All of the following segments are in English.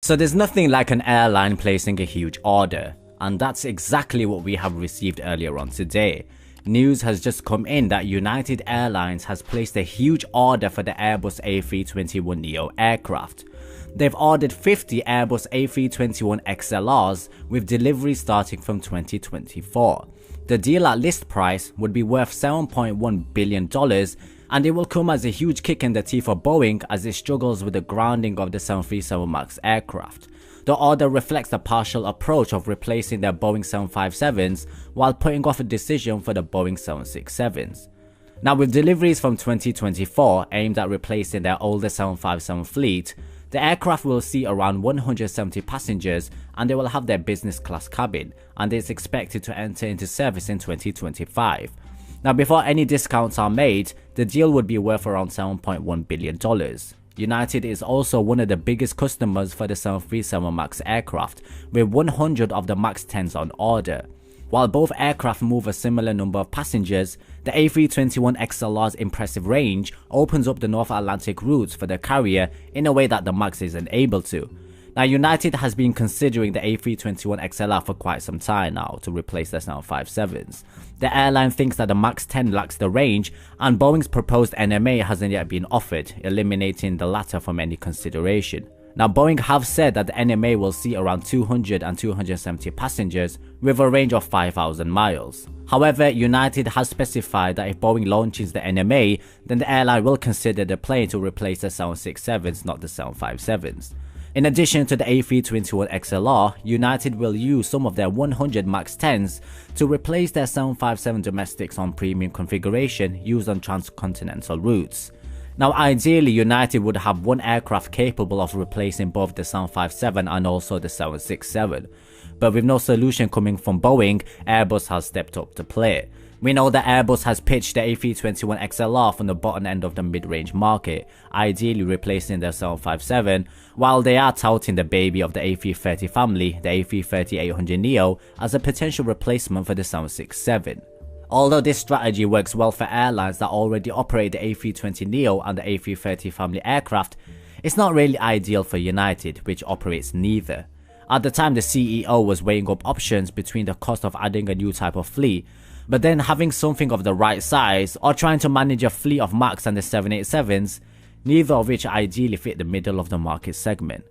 So there's nothing like an airline placing a huge order, and that's exactly what we have received earlier on today. News has just come in that United Airlines has placed a huge order for the Airbus A321neo aircraft. They've ordered 50 Airbus A321 XLRs with delivery starting from 2024. The deal at list price would be worth $7.1 billion, and it will come as a huge kick in the teeth for Boeing as it struggles with the grounding of the 737 MAX aircraft. The order reflects the partial approach of replacing their Boeing 757s while putting off a decision for the Boeing 767s. Now, with deliveries from 2024 aimed at replacing their older 757 fleet, the aircraft will see around 170 passengers and they will have their business class cabin, and it's expected to enter into service in 2025. Now, before any discounts are made, the deal would be worth around $7.1 billion. United is also one of the biggest customers for the 737 MAX aircraft, with 100 of the MAX 10s on order. While both aircraft move a similar number of passengers, the A321 XLR's impressive range opens up the North Atlantic routes for the carrier in a way that the MAX isn't able to. Now, United has been considering the A321 XLR for quite some time now to replace the 757s. The airline thinks that the MAX 10 lacks the range, and Boeing's proposed NMA hasn't yet been offered, eliminating the latter from any consideration. Now, Boeing have said that the NMA will see around 200 and 270 passengers with a range of 5,000 miles. However, United has specified that if Boeing launches the NMA, then the airline will consider the plane to replace the 767s, not the 757s. In addition to the A321 XLR, United will use some of their 100 MAX 10s to replace their 757 domestics on premium configuration used on transcontinental routes. Now, ideally, United would have one aircraft capable of replacing both the 757 and also the 767. But with no solution coming from Boeing, Airbus has stepped up to play. We know that Airbus has pitched the A321 XLR from the bottom end of the mid-range market, ideally replacing their 757, while they are touting the baby of the A330 family, the A330-800neo, as a potential replacement for the 767. Although this strategy works well for airlines that already operate the A320neo and the A330 family aircraft, it's not really ideal for United, which operates neither. At the time, the CEO was weighing up options between the cost of adding a new type of fleet, but then having something of the right size, or trying to manage a fleet of MAX and the 787s, neither of which ideally fit the middle of the market segment.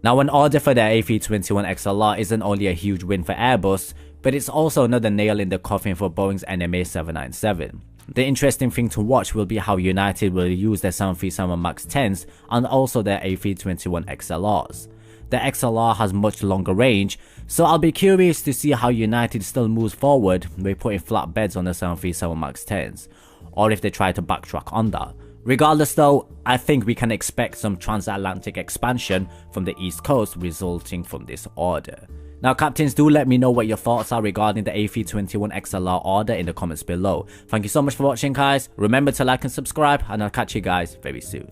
Now, an order for the A321 XLR isn't only a huge win for Airbus, but it's also another nail in the coffin for Boeing's NMA 797. The interesting thing to watch will be how United will use their 737 MAX 10s and also their A321 XLRs. The XLR has much longer range, so I'll be curious to see how United still moves forward with putting flat beds on the 737 MAX 10s, or if they try to backtrack on that. Regardless though, I think we can expect some transatlantic expansion from the East Coast resulting from this order. Now, captains, do let me know what your thoughts are regarding the A321 XLR order in the comments below. Thank you so much for watching, guys. Remember to like and subscribe, and I'll catch you guys very soon.